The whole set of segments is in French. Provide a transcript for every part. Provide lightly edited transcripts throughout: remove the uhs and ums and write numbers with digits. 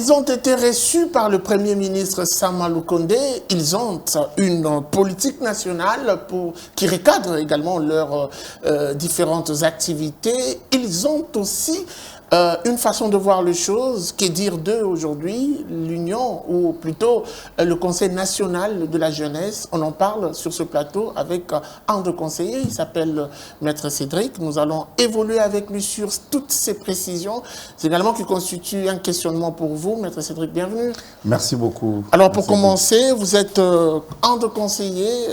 ils ont été reçus par le Premier ministre Samalou Kondé. Ils ont une politique nationale qui recadre également leurs différentes activités. Ils ont aussi une façon de voir les choses, qu'est dire d'eux aujourd'hui, l'Union, ou plutôt le Conseil national de la jeunesse. On en parle sur ce plateau avec un de conseillers, il s'appelle Maître Cédric. Nous allons évoluer avec lui sur toutes ces précisions. C'est également qui constitue un questionnement pour vous. Maître Cédric, bienvenue. Merci beaucoup. Alors pour commencer, vous êtes un de conseillers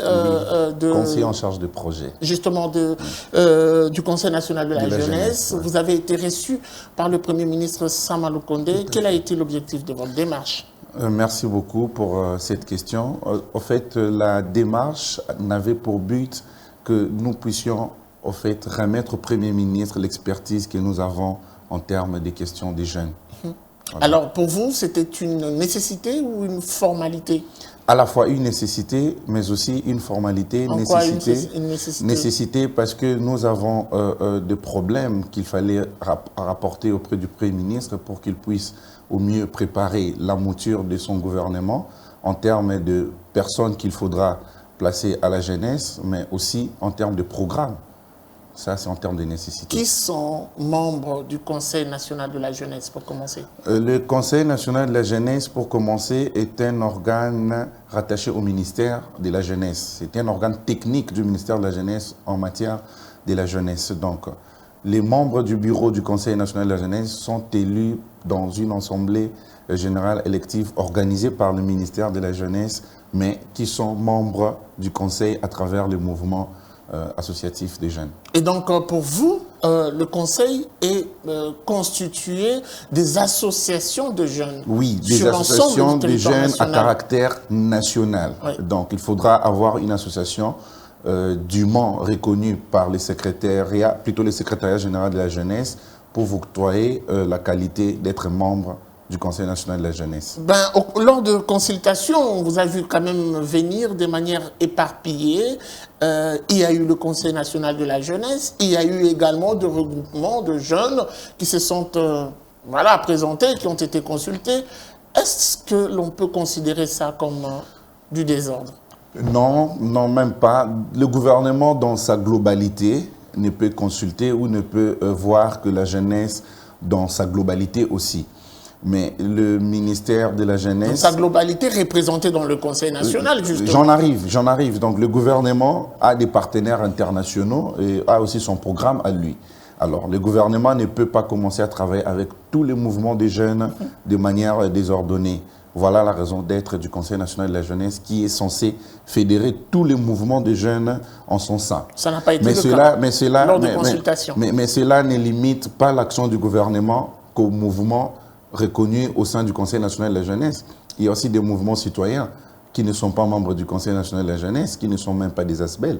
conseiller en charge de projet. Justement du Conseil national de la jeunesse. Ouais. Vous avez été reçu par le Premier ministre Samalou Kondé. Quel a été l'objectif de votre démarche? Merci beaucoup pour cette question. En fait, la démarche n'avait pour but que nous puissions en fait, remettre au Premier ministre l'expertise que nous avons en termes des questions des jeunes. Voilà. Alors, pour vous, c'était une nécessité ou une formalité? À la fois une nécessité, mais aussi une formalité. En quoi une nécessité? Nécessité parce que nous avons des problèmes qu'il fallait rapporter auprès du Premier ministre pour qu'il puisse au mieux préparer la mouture de son gouvernement en termes de personnes qu'il faudra placer à la jeunesse, mais aussi en termes de programme. Ça, c'est en termes de nécessité. Qui sont membres du Conseil national de la jeunesse, pour commencer? Le Conseil national de la jeunesse, pour commencer, est un organe rattaché au ministère de la jeunesse. C'est un organe technique du ministère de la jeunesse en matière de la jeunesse. Donc, les membres du bureau du Conseil national de la jeunesse sont élus dans une assemblée générale élective organisée par le ministère de la jeunesse, mais qui sont membres du Conseil à travers le mouvement associatif des jeunes. Et donc, pour vous, le Conseil est constitué des associations de jeunes? Oui, des associations de jeunes à caractère national. Oui. Donc, il faudra avoir une association dûment reconnue par les secrétariats, plutôt le secrétariat général de la jeunesse, pour vous octroyer la qualité d'être membre du Conseil national de la jeunesse. Lors de consultations, on vous a vu quand même venir de manière éparpillée. Il y a eu le Conseil national de la jeunesse, il y a eu également des regroupements de jeunes qui se sont présentés, qui ont été consultés. Est-ce que l'on peut considérer ça comme du désordre? Non, non, même pas. Le gouvernement, dans sa globalité, ne peut consulter ou ne peut voir que la jeunesse dans sa globalité aussi. Mais le ministère de la jeunesse... Dans sa globalité représentée dans le Conseil national, justement. J'en arrive. Donc le gouvernement a des partenaires internationaux et a aussi son programme à lui. Alors le gouvernement ne peut pas commencer à travailler avec tous les mouvements des jeunes de manière désordonnée. Voilà la raison d'être du Conseil national de la jeunesse qui est censé fédérer tous les mouvements des jeunes en son sein. Ça n'a pas été le cas lors des consultations. Mais cela ne limite pas l'action du gouvernement qu'au mouvement reconnus au sein du Conseil national de la jeunesse. Il y a aussi des mouvements citoyens qui ne sont pas membres du Conseil national de la jeunesse, qui ne sont même pas des ASBEL.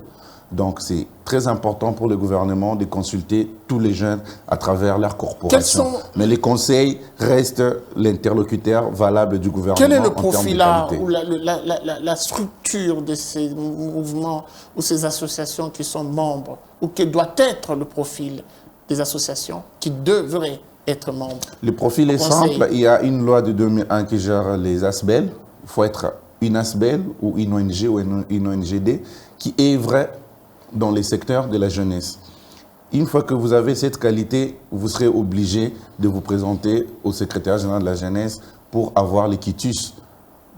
Donc c'est très important pour le gouvernement de consulter tous les jeunes à travers leur corporation. Mais les conseils restent l'interlocuteur valable du gouvernement. Quel est le profil ou la structure de ces mouvements ou ces associations qui sont membres, ou quel doit être le profil des associations qui devraient être membre? Le profil est simple. Il y a une loi de 2001 qui gère les ASBEL. Il faut être une ASBEL ou une ONG ou une ONGD qui œuvre dans les secteurs de la jeunesse. Une fois que vous avez cette qualité, vous serez obligé de vous présenter au secrétaire général de la jeunesse pour avoir les quitus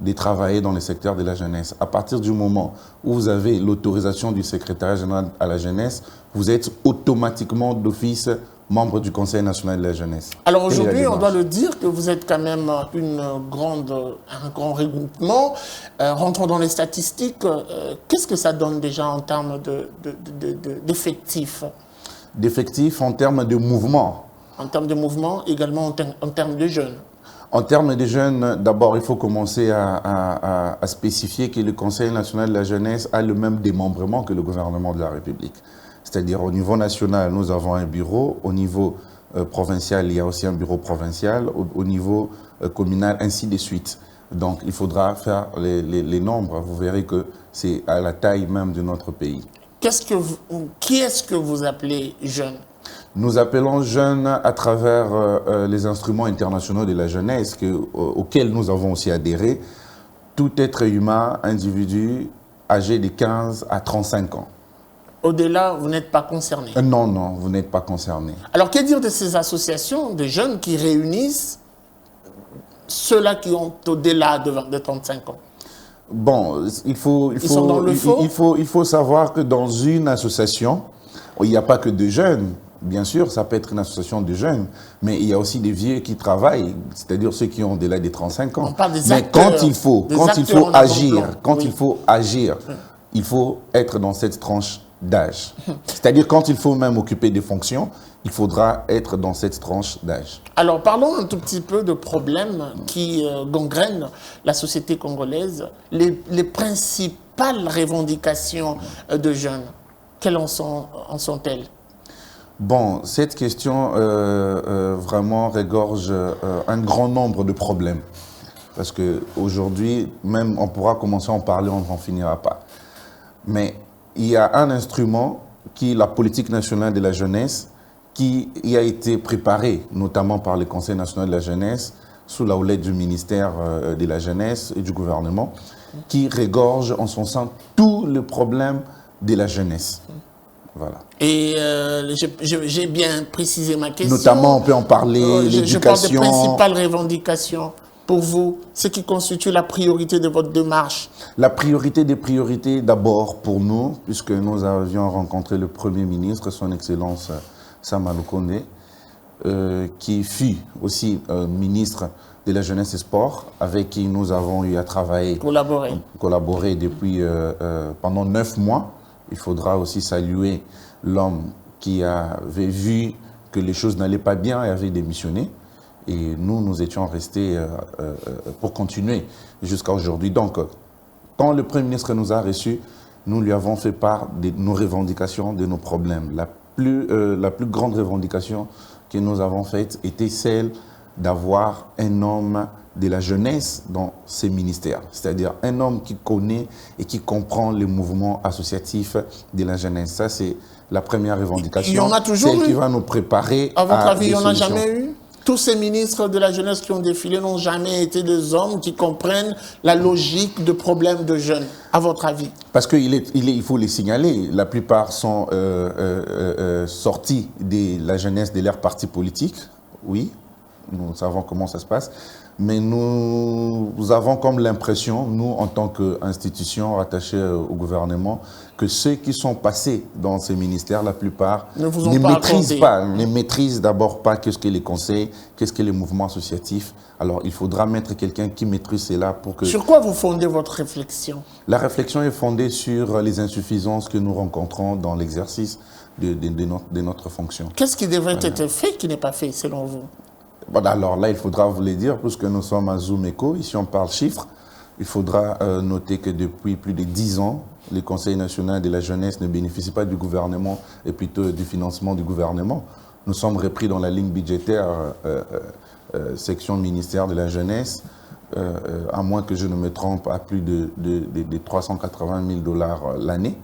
de travailler dans le secteur de la jeunesse. À partir du moment où vous avez l'autorisation du secrétaire général à la jeunesse, vous êtes automatiquement d'office membre du Conseil national de la jeunesse. Alors aujourd'hui, on doit le dire que vous êtes quand même un grand regroupement. Rentrons dans les statistiques. Qu'est-ce que ça donne déjà en termes d'effectifs? D'effectifs en termes de mouvement. En termes de mouvement, également en termes de jeunes. En termes de jeunes, d'abord, il faut commencer à spécifier que le Conseil national de la jeunesse a le même démembrement que le gouvernement de la République. C'est-à-dire au niveau national, nous avons un bureau, au niveau provincial, il y a aussi un bureau provincial, au niveau communal, ainsi de suite. Donc il faudra faire les nombres, vous verrez que c'est à la taille même de notre pays. Qui est-ce que vous appelez jeune? Nous appelons jeunes à travers les instruments internationaux de la jeunesse auxquels nous avons aussi adhéré, tout être humain, individu âgé de 15 à 35 ans. Au-delà, vous n'êtes pas concerné? Non, non, vous n'êtes pas concerné. Alors, que dire de ces associations de jeunes qui réunissent ceux-là qui ont au-delà de 35 ans? Bon, il faut savoir que dans une association, il n'y a pas que de jeunes. Bien sûr, ça peut être une association de jeunes, mais il y a aussi des vieux qui travaillent, c'est-à-dire ceux qui ont au-delà des 35 ans. On parle des mais acteurs, quand il faut agir, il faut être dans cette tranche d'âge. C'est-à-dire quand il faut même occuper des fonctions, il faudra être dans cette tranche d'âge. Alors, parlons un tout petit peu de problèmes qui gangrènent la société congolaise. Les principales revendications de jeunes, quelles en sont-elles? Bon, cette question vraiment regorge un grand nombre de problèmes. Parce qu'aujourd'hui, même on pourra commencer à en parler, on n'en finira pas. Mais il y a un instrument qui est la politique nationale de la jeunesse, qui y a été préparé, notamment par le Conseil national de la jeunesse, sous la houlette du ministère de la jeunesse et du gouvernement, qui regorge en son sein tous les problèmes de la jeunesse. Voilà. Et j'ai bien précisé ma question. Notamment, on peut en parler, l'éducation. Je parle des principales revendications. Pour vous, ce qui constitue la priorité de votre démarche? La priorité des priorités, d'abord pour nous, puisque nous avions rencontré le Premier ministre, son Excellence Sama Lukonde, qui fut aussi ministre de la Jeunesse et Sport, avec qui nous avons eu à travailler, collaborer depuis pendant 9 mois. Il faudra aussi saluer l'homme qui avait vu que les choses n'allaient pas bien et avait démissionné. Et nous étions restés pour continuer jusqu'à aujourd'hui. Donc, quand le Premier ministre nous a reçus, nous lui avons fait part de nos revendications, de nos problèmes. La plus grande revendication que nous avons faite était celle d'avoir un homme de la jeunesse dans ces ministères. C'est-à-dire un homme qui connaît et qui comprend les mouvements associatifs de la jeunesse. Ça, c'est la première revendication. Il y en a toujours celle eu. qui va nous préparer à votre avis, il n'y en a solutions. jamais eu? Tous ces ministres de la jeunesse qui ont défilé n'ont jamais été des hommes qui comprennent la logique de problèmes de jeunes, à votre avis? Parce qu'il faut les signaler. La plupart sont sortis de la jeunesse de leur parti politique. Oui, nous savons comment ça se passe. Mais nous avons comme l'impression, nous, en tant qu'institution rattachée au gouvernement, que ceux qui sont passés dans ces ministères, la plupart, ne maîtrisent d'abord pas qu'est-ce que les conseils, qu'est-ce que les mouvements associatifs. Alors, il faudra mettre quelqu'un qui maîtrise cela pour que... Sur quoi vous fondez votre réflexion? La réflexion est fondée sur les insuffisances que nous rencontrons dans l'exercice de notre fonction. Qu'est-ce qui devrait être fait qui n'est pas fait, selon vous? Bon, alors là, il faudra vous le dire, puisque nous sommes à Zoom Eco, ici on parle chiffres. Il faudra noter que depuis plus de 10 ans, le Conseil national de la jeunesse ne bénéficie pas du gouvernement et plutôt du financement du gouvernement. Nous sommes repris dans la ligne budgétaire section ministère de la jeunesse, à moins que je ne me trompe, à plus de 380 000 $ l'année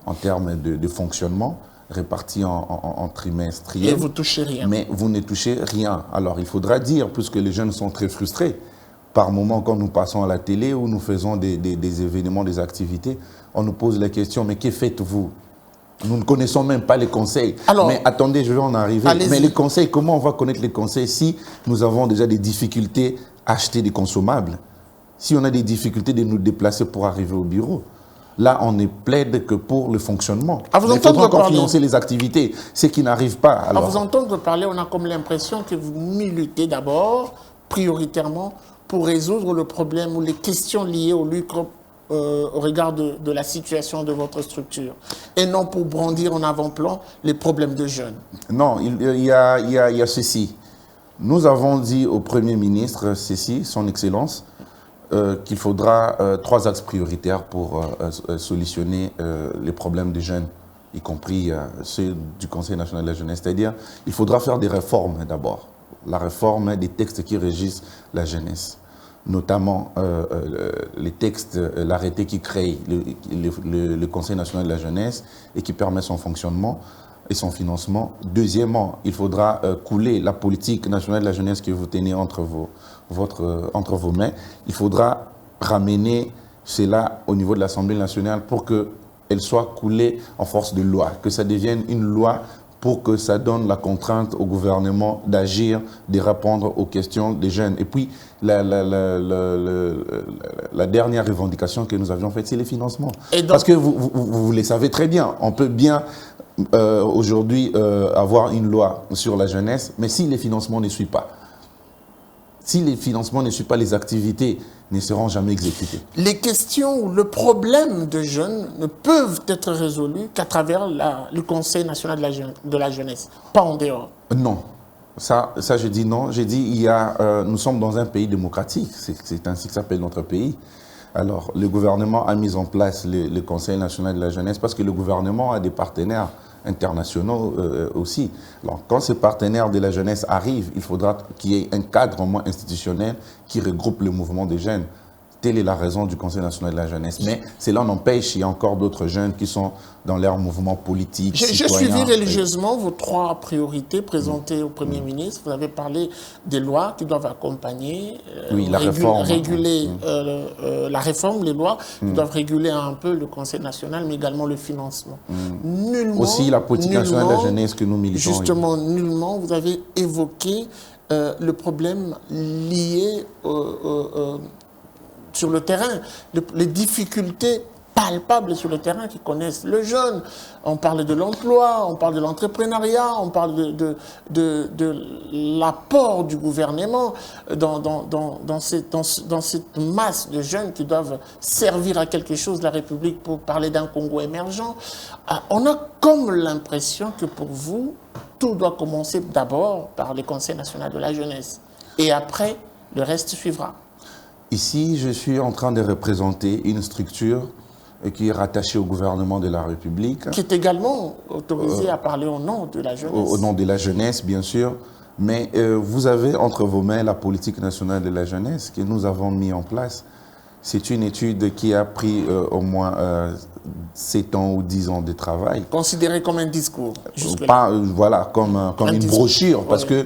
en termes de fonctionnement, répartis en trimestriels. Et vous ne touchez rien. Mais vous ne touchez rien. Alors il faudra dire, puisque les jeunes sont très frustrés, par moments quand nous passons à la télé ou nous faisons des événements, des activités, on nous pose la question, mais que faites-vous? Nous ne connaissons même pas les conseils. Alors, mais attendez, je vais en arriver. Mais les conseils, comment on va connaître les conseils si nous avons déjà des difficultés à acheter des consommables? Si on a des difficultés de nous déplacer pour arriver au bureau? Là, on ne plaide que pour le fonctionnement. Il faudra encore financer les activités, ce qui n'arrive pas. Alors. À vous entendre parler, on a comme l'impression que vous militez d'abord, prioritairement, pour résoudre le problème ou les questions liées au lucre au regard de la situation de votre structure, et non pour brandir en avant-plan les problèmes de jeunes. Non, il y a ceci. Nous avons dit au Premier ministre, ceci, son Excellence, qu'il faudra 3 axes prioritaires pour solutionner les problèmes des jeunes, y compris ceux du Conseil national de la jeunesse. C'est-à-dire, il faudra faire des réformes d'abord. La réforme des textes qui régissent la jeunesse, notamment les textes, l'arrêté qui crée le Conseil national de la jeunesse et qui permet son fonctionnement, et son financement. Deuxièmement, il faudra couler la politique nationale de la jeunesse que vous tenez entre vos mains. Il faudra ramener cela au niveau de l'Assemblée nationale pour qu'elle soit coulée en force de loi, que ça devienne une loi pour que ça donne la contrainte au gouvernement d'agir, de répondre aux questions des jeunes. Et puis, la dernière revendication que nous avions faite, c'est les financements. Parce que vous les savez très bien, on peut bien aujourd'hui avoir une loi sur la jeunesse, mais si les financements ne suivent pas, les activités ne seront jamais exécutées. Les questions ou le problème de jeunes ne peuvent être résolus qu'à travers le Conseil national de la jeunesse, pas en dehors. Non. Ça je dis non. J'ai dit, nous sommes dans un pays démocratique. C'est ainsi que s'appelle notre pays. Alors, le gouvernement a mis en place le Conseil national de la jeunesse parce que le gouvernement a des partenaires internationaux aussi. Alors, quand ces partenaires de la jeunesse arrivent, il faudra qu'il y ait un cadre au moins institutionnel qui regroupe le mouvement des jeunes. Telle est la raison du Conseil national de la jeunesse. Mais cela n'empêche, il y a encore d'autres jeunes qui sont dans leur mouvement politique. J'ai suivi religieusement vos 3 priorités présentées au Premier ministre. Vous avez parlé des lois qui doivent accompagner, réguler la réforme, les lois qui doivent réguler un peu le Conseil national, mais également le financement. Nullement, aussi la politique nationale de la jeunesse que nous militons. Justement, nullement, vous avez évoqué le problème lié sur le terrain, les difficultés palpables sur le terrain qui connaissent le jeune. On parle de l'emploi, on parle de l'entrepreneuriat, on parle de l'apport du gouvernement dans cette masse de jeunes qui doivent servir à quelque chose de la République pour parler d'un Congo émergent. On a comme l'impression que pour vous, tout doit commencer d'abord par le Conseil national de la jeunesse. Et après, le reste suivra. Ici, je suis en train de représenter une structure qui est rattachée au gouvernement de la République. Qui est également autorisée à parler au nom de la jeunesse. Au nom de la jeunesse, bien sûr. Mais vous avez entre vos mains la politique nationale de la jeunesse que nous avons mis en place. C'est une étude qui a pris au moins 7 ans ou 10 ans de travail. Considéré comme un discours. Voilà, comme une brochure. Parce que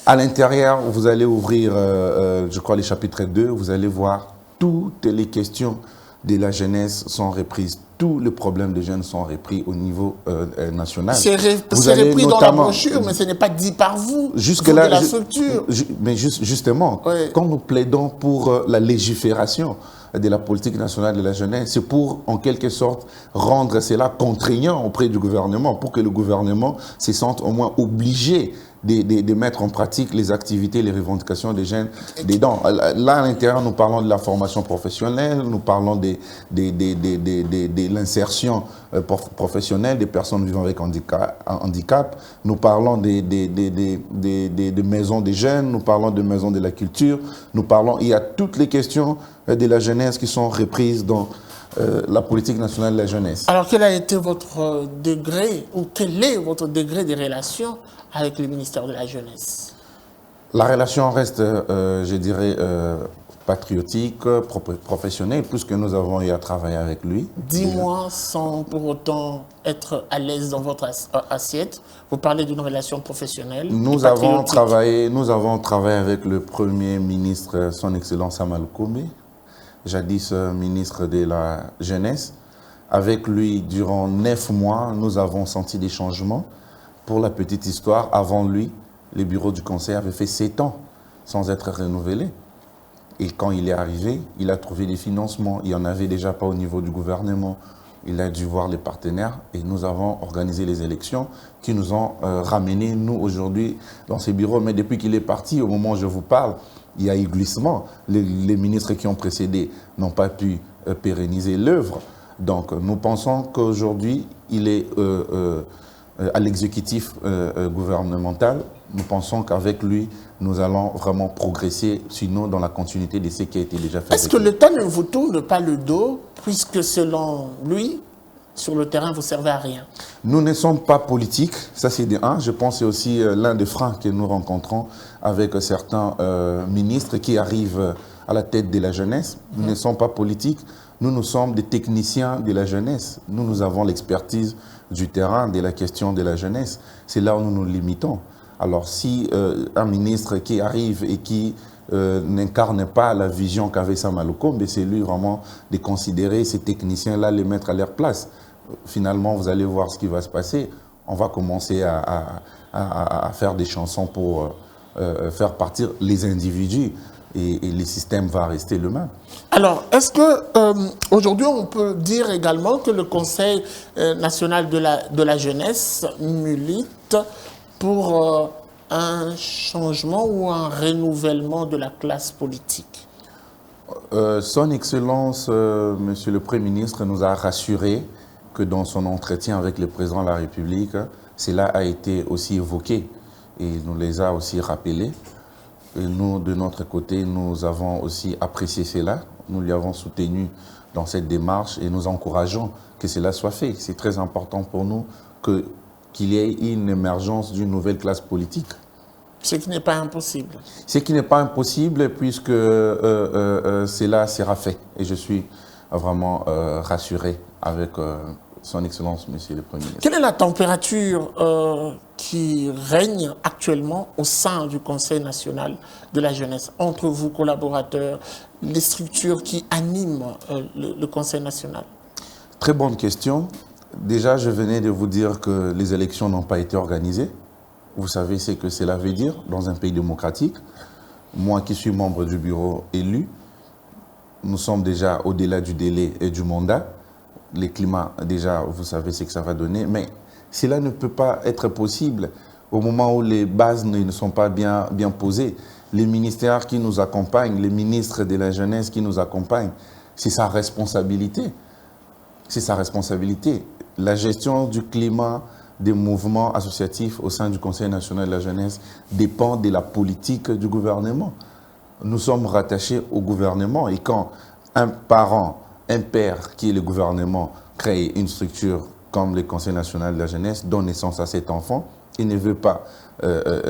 à l'intérieur, vous allez ouvrir, je crois, les chapitres 2, vous allez voir toutes les questions de la jeunesse sont reprises. Tous les problèmes des jeunes sont repris au niveau national. C'est repris dans la brochure, mais ce n'est pas dit par vous, jusque-là, de la structure. Mais justement, quand nous plaidons pour la légifération de la politique nationale de la jeunesse, c'est pour, en quelque sorte, rendre cela contraignant auprès du gouvernement, pour que le gouvernement se sente au moins obligé de mettre en pratique les activités, les revendications des jeunes dedans. Là, à l'intérieur, nous parlons de la formation professionnelle, nous parlons de l'insertion professionnelle des personnes vivant avec handicap, nous parlons des maisons des jeunes, nous parlons des maisons de la culture, il y a toutes les questions de la jeunesse qui sont reprises dans la politique nationale de la jeunesse. Alors, quel a été votre degré, ou quel est votre degré de relation avec le ministère de la Jeunesse? La relation reste, je dirais, patriotique, professionnelle, puisque nous avons eu à travailler avec lui. Dis-moi, sans pour autant être à l'aise dans votre assiette, vous parlez d'une relation professionnelle. Nous avons travaillé avec le Premier ministre, son Excellence Sama Lukonde, jadis ministre de la Jeunesse. Avec lui, durant 9 mois, nous avons senti des changements. Pour la petite histoire, avant lui, les bureaux du Conseil avaient fait 7 ans sans être renouvelés. Et quand il est arrivé, il a trouvé des financements. Il n'y en avait déjà pas au niveau du gouvernement. Il a dû voir les partenaires et nous avons organisé les élections qui nous ont ramenés, nous, aujourd'hui, dans ces bureaux. Mais depuis qu'il est parti, au moment où je vous parle, il y a eu glissement. Les ministres qui ont précédé n'ont pas pu pérenniser l'œuvre. Donc, nous pensons qu'aujourd'hui, il est à l'exécutif gouvernemental. Nous pensons qu'avec lui, nous allons vraiment progresser, sinon dans la continuité de ce qui a été déjà fait. Est-ce que l'État ne vous tourne pas le dos, puisque selon lui, sur le terrain, vous ne servez à rien? Nous ne sommes pas politiques, ça c'est de un. Je pense que c'est aussi l'un des freins que nous rencontrons avec certains ministres qui arrivent à la tête de la jeunesse. Nous ne sommes pas politiques. nous sommes des techniciens de la jeunesse. Nous avons l'expertise du terrain, de la question de la jeunesse. C'est là où nous nous limitons. Alors, si un ministre qui arrive et qui n'incarne pas la vision qu'avait Sama Lukonde, c'est lui vraiment de considérer ces techniciens-là, les mettre à leur place. Finalement, vous allez voir ce qui va se passer. On va commencer à faire des chansons pour faire partir les individus et le système va rester le même. Alors, est-ce que aujourd'hui on peut dire également que le Conseil national de la jeunesse milite pour un changement ou un renouvellement de la classe politique? Son Excellence, Monsieur le Premier ministre, nous a rassuré que dans son entretien avec le Président de la République, cela a été aussi évoqué et nous les a aussi rappelés. Et nous, de notre côté, nous avons aussi apprécié cela. Nous lui avons soutenu dans cette démarche et nous encourageons que cela soit fait. C'est très important pour nous qu'il y ait une émergence d'une nouvelle classe politique. Ce qui n'est pas impossible. Ce qui n'est pas impossible puisque cela sera fait. Et je suis vraiment rassuré avec son Excellence, Monsieur le Premier ministre. Quelle est la température qui règne actuellement au sein du Conseil national de la jeunesse, entre vous, collaborateurs, les structures qui animent le Conseil national? Très bonne question. Déjà, je venais de vous dire que les élections n'ont pas été organisées. Vous savez ce que cela veut dire dans un pays démocratique. Moi qui suis membre du bureau élu, nous sommes déjà au-delà du délai et du mandat. Les climats, déjà, vous savez ce que ça va donner. Mais cela ne peut pas être possible au moment où les bases ne sont pas bien posées. Les ministères qui nous accompagnent, les ministres de la jeunesse qui nous accompagnent, c'est sa responsabilité. C'est sa responsabilité. La gestion du climat des mouvements associatifs au sein du Conseil national de la jeunesse dépend de la politique du gouvernement. Nous sommes rattachés au gouvernement et quand un parent, un père qui est le gouvernement crée une structure comme le Conseil national de la jeunesse, donne naissance à cet enfant, il ne veut pas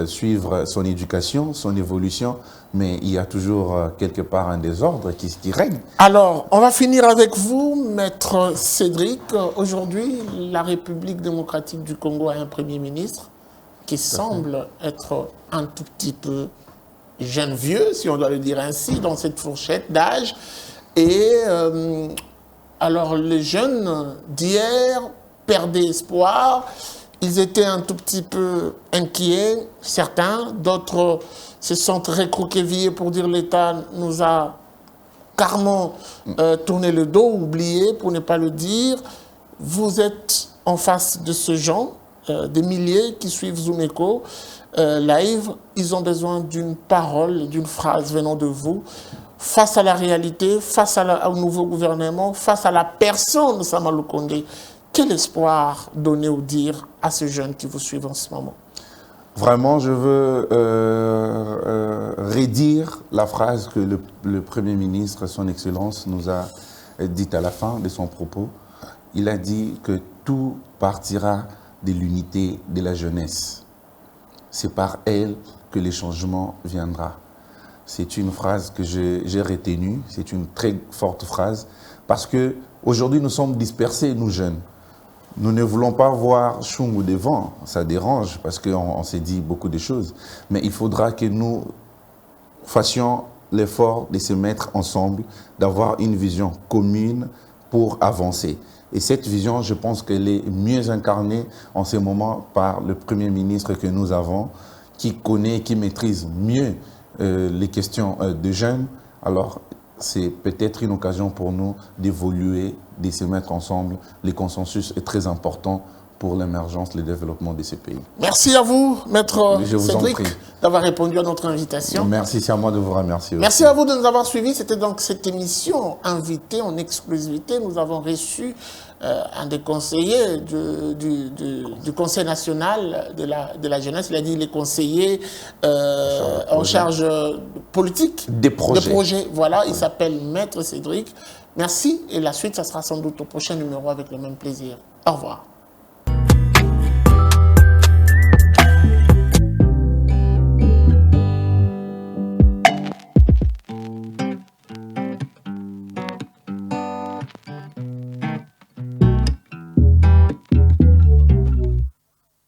suivre son éducation, son évolution, mais il y a toujours quelque part un désordre qui règne. Alors, on va finir avec vous, Maître Cédric. Aujourd'hui, la République démocratique du Congo a un Premier ministre qui semble être un tout petit peu jeune vieux, si on doit le dire ainsi, dans cette fourchette d'âge. Et alors, les jeunes d'hier perdaient espoir. Ils étaient un tout petit peu inquiets, certains. D'autres se sentent recroquevillés pour dire l'État nous a carrément tourné le dos, oublié, pour ne pas le dire. Vous êtes en face de ce genre, des milliers qui suivent Zoom-Echo Live. Ils ont besoin d'une parole, d'une phrase venant de vous. Face à la réalité, face au nouveau gouvernement, face à la personne de Sama Lukonde, quel espoir donner ou dire à ces jeunes qui vous suivent en ce moment? Vraiment, je veux redire la phrase que le Premier ministre, son Excellence, nous a dite à la fin de son propos. Il a dit que tout partira de l'unité de la jeunesse. C'est par elle que les changements viendront. C'est une phrase que j'ai retenue, c'est une très forte phrase, parce qu'aujourd'hui nous sommes dispersés, nous jeunes. Nous ne voulons pas voir Chungu devant, ça dérange parce qu'on s'est dit beaucoup de choses. Mais il faudra que nous fassions l'effort de se mettre ensemble, d'avoir une vision commune pour avancer. Et cette vision, je pense qu'elle est mieux incarnée en ce moment par le Premier ministre que nous avons, qui connaît, qui maîtrise mieux les questions des jeunes. Alors, c'est peut-être une occasion pour nous d'évoluer, de se mettre ensemble. Le consensus est très important pour l'émergence, le développement de ces pays. Merci à vous, Maître Cédric, prie d'avoir répondu à notre invitation. Merci, c'est à moi de vous remercier. Merci à vous de nous avoir suivis. C'était donc cette émission invitée en exclusivité. Nous avons reçu un des conseillers du Conseil national de la jeunesse. Il a dit les conseillers en charge politique. Des projets. Voilà, il s'appelle Maître Cédric. Merci et la suite, ça sera sans doute au prochain numéro avec le même plaisir. Au revoir.